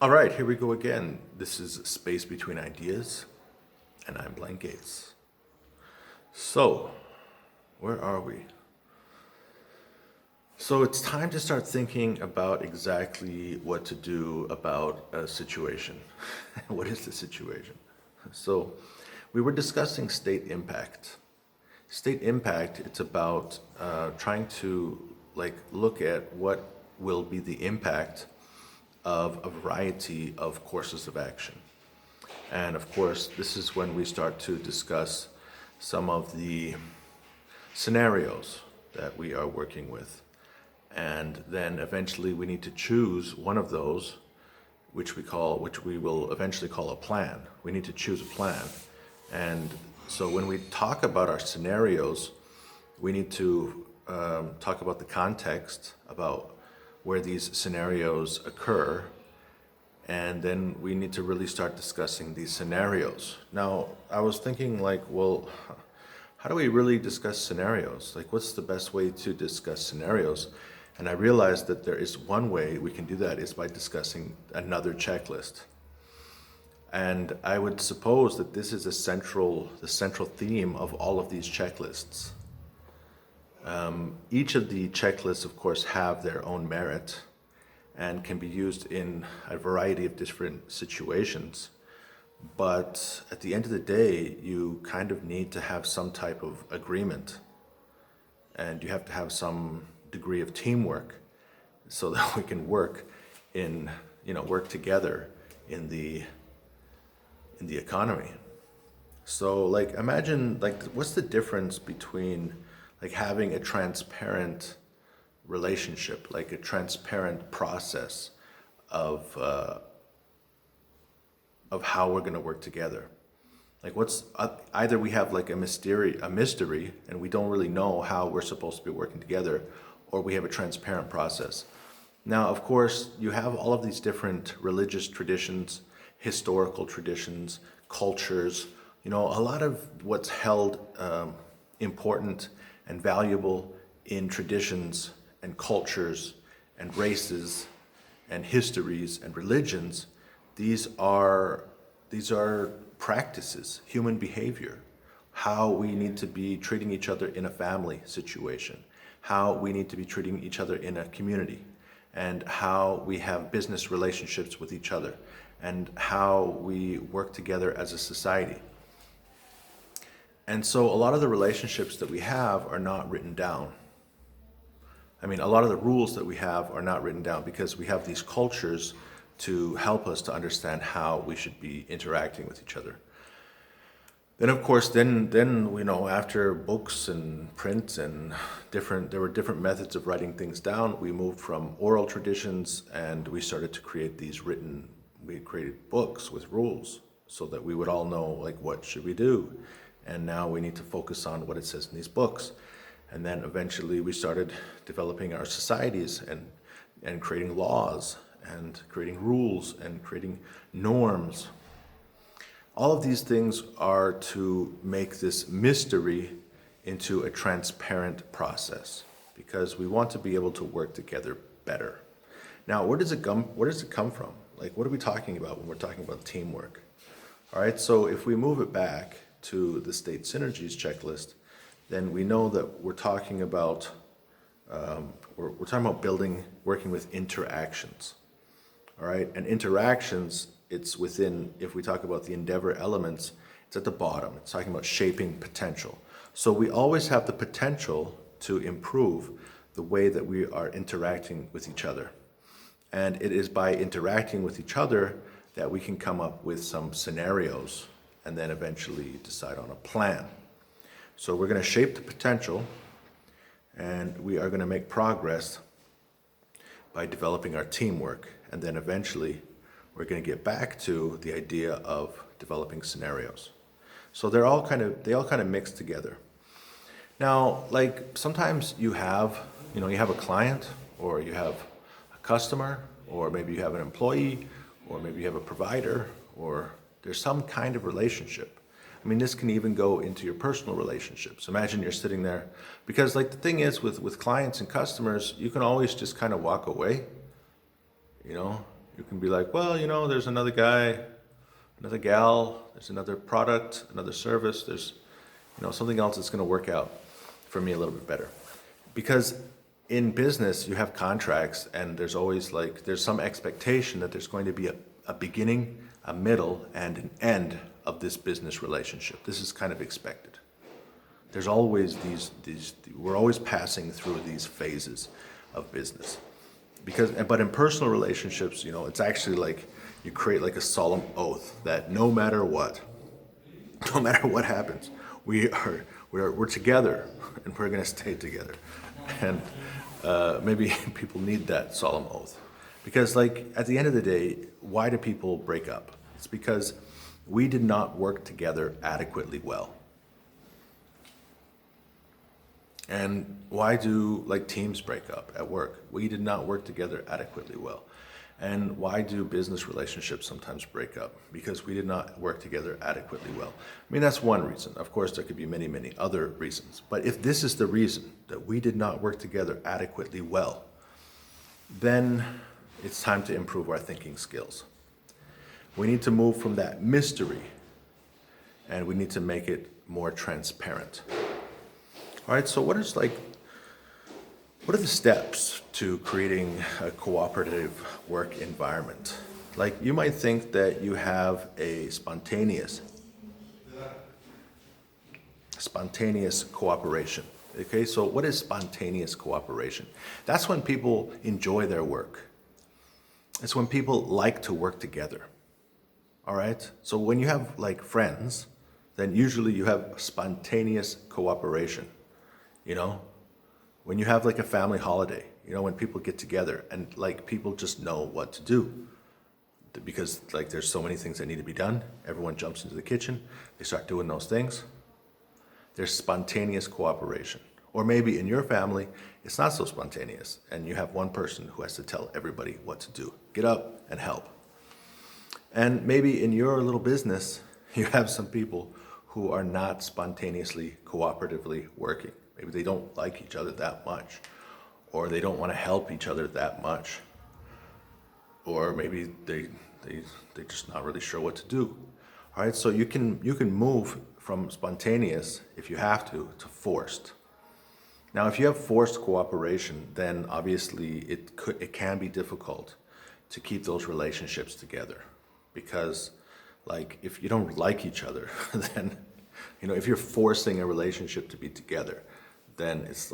All right, here we go again. This is Space Between Ideas, and I'm Blank Gates. So, where are we? So, it's time to start thinking about exactly what to do about a situation. What is the situation? So, we were discussing state impact. State impact, it's about trying to look at what will be the impact of a variety of courses of action. And of course, this is when we start to discuss some of the scenarios that we are working with. And then eventually we need to choose one of those, which we will eventually call a plan. We need to choose a plan. And so when we talk about our scenarios, we need to talk about the context, about where these scenarios occur, and then we need to really start discussing these scenarios. Now, I was thinking well, how do we really discuss scenarios? What's the best way to discuss scenarios? And I realized that there is one way we can do that is by discussing another checklist. And I would suppose that this is the central theme of all of these checklists. Each of the checklists, of course, have their own merit and can be used in a variety of different situations. But at the end of the day, you kind of need to have some type of agreement, and you have to have some degree of teamwork so that we can work together in the economy. So imagine what's the difference between having a transparent relationship, like a transparent process of how we're going to work together. What's either we have a mystery, and we don't really know how we're supposed to be working together, or we have a transparent process. Now, of course, you have all of these different religious traditions, historical traditions, cultures. A lot of what's held important and valuable in traditions and cultures and races and histories and religions, these are practices, human behavior, how we need to be treating each other in a family situation, how we need to be treating each other in a community, and how we have business relationships with each other, and how we work together as a society. And so a lot of the relationships that we have are not written down. I mean, a lot of the rules that we have are not written down because we have these cultures to help us to understand how we should be interacting with each other. Then, of course, after books and print and there were different methods of writing things down, we moved from oral traditions and we started to create we created books with rules so that we would all know, what should we do? And now we need to focus on what it says in these books. And then eventually we started developing our societies and creating laws and creating rules and creating norms. All of these things are to make this mystery into a transparent process because we want to be able to work together better. Now, where does it come from? What are we talking about when we're talking about teamwork? All right, so if we move it back to the state synergies checklist, then we know that we're talking about working with interactions. All right, and interactions, it's within, if we talk about the endeavor elements, it's at the bottom. It's talking about shaping potential. So we always have the potential to improve the way that we are interacting with each other. And it is by interacting with each other that we can come up with some scenarios and then eventually decide on a plan. So we're going to shape the potential, and we are going to make progress by developing our teamwork. And then eventually we're going to get back to the idea of developing scenarios. So they all kind of mix together. Now, sometimes you have a client, or you have a customer, or maybe you have an employee, or maybe you have a provider, or there's some kind of relationship. I mean, this can even go into your personal relationships. Imagine you're sitting there, because the thing is with clients and customers, you can always just kind of walk away. You can be like, well, there's another guy, another gal, there's another product, another service, there's, something else that's going to work out for me a little bit better. Because in business, you have contracts, and there's always there's some expectation that there's going to be a beginning, a middle, and an end of this business relationship. This is kind of expected. There's always we're always passing through these phases of business. But in personal relationships, it's actually like you create like a solemn oath that no matter what happens, we're together, and we're going to stay together. And maybe people need that solemn oath, because at the end of the day, why do people break up? It's because we did not work together adequately well. And why do teams break up at work? We did not work together adequately well. And why do business relationships sometimes break up? Because we did not work together adequately well. I mean, that's one reason. Of course, there could be many, many other reasons. But if this is the reason, that we did not work together adequately well, then it's time to improve our thinking skills. We need to move from that mystery, and we need to make it more transparent. All right, so what are the steps to creating a cooperative work environment? You might think that you have a spontaneous cooperation. Okay, so what is spontaneous cooperation? That's when people enjoy their work. It's when people like to work together. All right, so when you have friends, then usually you have spontaneous cooperation. When you have a family holiday, when people get together and people just know what to do, because there's so many things that need to be done. Everyone jumps into the kitchen, they start doing those things. There's spontaneous cooperation. Or maybe in your family, it's not so spontaneous, and you have one person who has to tell everybody what to do. Get up and help. And maybe in your little business, you have some people who are not spontaneously, cooperatively working. Maybe they don't like each other that much, or they don't want to help each other that much, or maybe they're just not really sure what to do. All right, so you can move from spontaneous, if you have to forced. Now, if you have forced cooperation, then obviously it can be difficult to keep those relationships together, because if you don't like each other, then if you're forcing a relationship to be together, then it's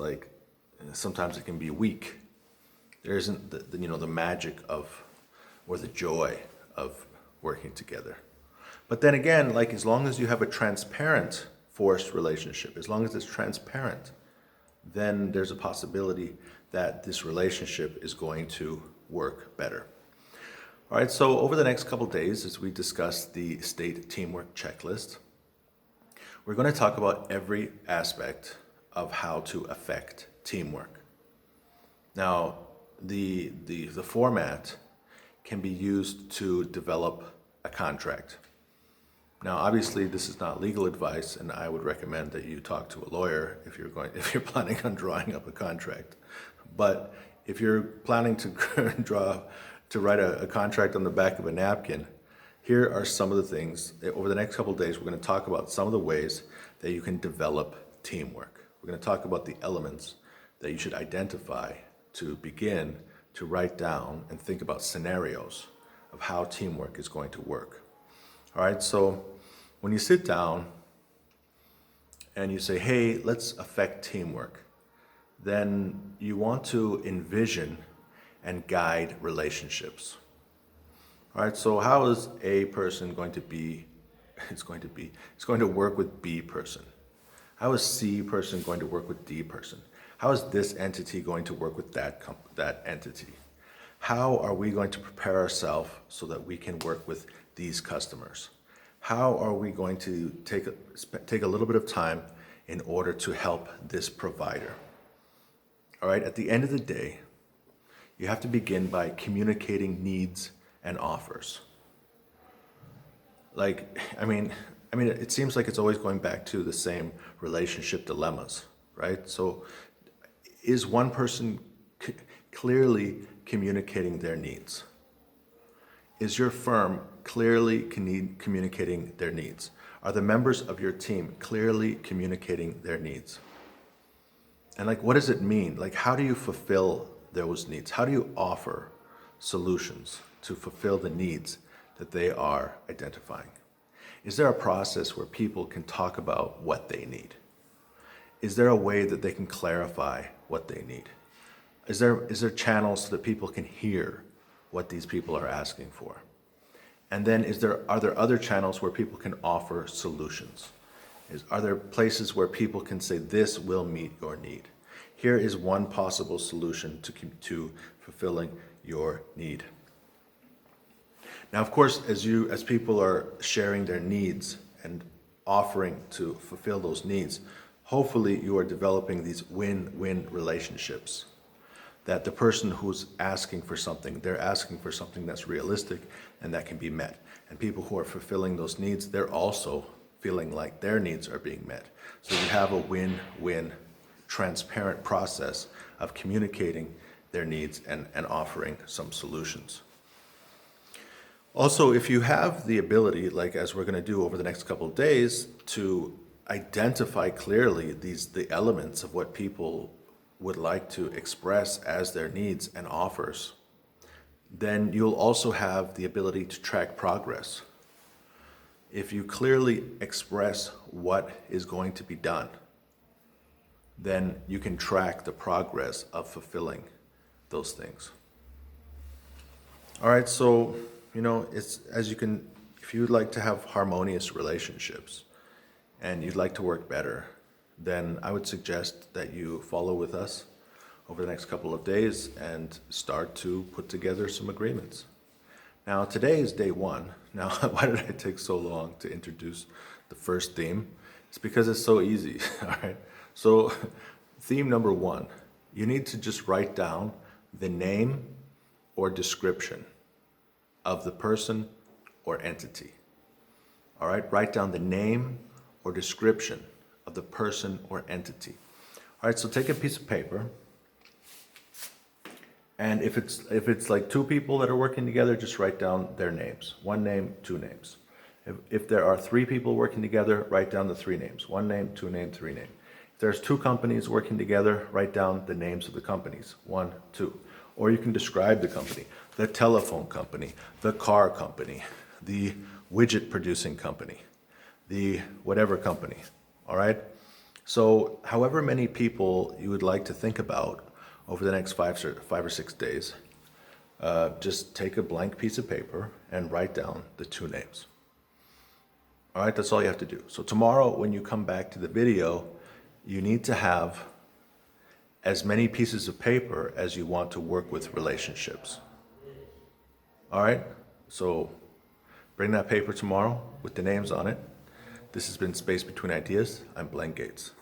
sometimes it can be weak. There isn't the magic of, or the joy of working together. But then again, as long as you have a transparent forced relationship, as long as it's transparent, then there's a possibility that this relationship is going to work better. All right, so over the next couple days, as we discuss the state teamwork checklist, we're going to talk about every aspect of how to affect teamwork. Now, the format can be used to develop a contract. Now, obviously, this is not legal advice, and I would recommend that you talk to a lawyer if you're planning on drawing up a contract. But if you're planning to write a contract on the back of a napkin, here are some of the things. Over the next couple of days, we're going to talk about some of the ways that you can develop teamwork. We're going to talk about the elements that you should identify to begin to write down and think about scenarios of how teamwork is going to work. All right, so when you sit down and you say, hey, let's affect teamwork, then you want to envision and guide relationships. All right, so how is A person going to be? It's going to work with B person. How is C person going to work with D person? How is this entity going to work with that entity? How are we going to prepare ourselves so that we can work with these customers? How are we going to take a little bit of time in order to help this provider? All right, at the end of the day, you have to begin by communicating needs and offers. It seems like it's always going back to the same relationship dilemmas, right? So is one person clearly communicating their needs? Is your firm clearly communicating their needs? Are the members of your team clearly communicating their needs? And like, what does it mean? Like, how do you fulfill those needs? How do you offer solutions to fulfill the needs that they are identifying? Is there a process where people can talk about what they need? Is there a way that they can clarify what they need? Is there channels so that people can hear what these people are asking for? And then are there other channels where people can offer solutions? Are there places where people can say, this will meet your need? Here is one possible solution to fulfilling your need. Now, of course, as people are sharing their needs and offering to fulfill those needs, hopefully you are developing these win-win relationships. That the person who's asking for something, they're asking for something that's realistic and that can be met. And people who are fulfilling those needs, they're also feeling like their needs are being met. So you have a win-win, transparent process of communicating their needs and offering some solutions. Also, if you have the ability, like as we're going to do over the next couple of days, to identify clearly the elements of what people would like to express as their needs and offers, then you'll also have the ability to track progress. If you clearly express what is going to be done, then you can track the progress of fulfilling those things. All right, so, if you'd like to have harmonious relationships and you'd like to work better, then I would suggest that you follow with us over the next couple of days and start to put together some agreements. Now, today is day one. Now, why did I take so long to introduce the first theme? It's because it's so easy, all right? So, theme number one, you need to just write down the name or description of the person or entity. All right, write down the name or description of the person or entity. All right, so take a piece of paper, and if it's like two people that are working together, just write down their names. One name, two names. If there are three people working together, write down the three names. One name, two name, three name. If there's two companies working together, write down the names of the companies. One, two. Or you can describe the company: the telephone company, the car company, the widget producing company, the whatever company. All right? So however many people you would like to think about over the next 5 or 6 days, just take a blank piece of paper and write down the two names. All right, that's all you have to do. So tomorrow when you come back to the video, you need to have as many pieces of paper as you want to work with relationships. All right, so bring that paper tomorrow with the names on it. This has been Space Between Ideas. I'm Blaine Gates.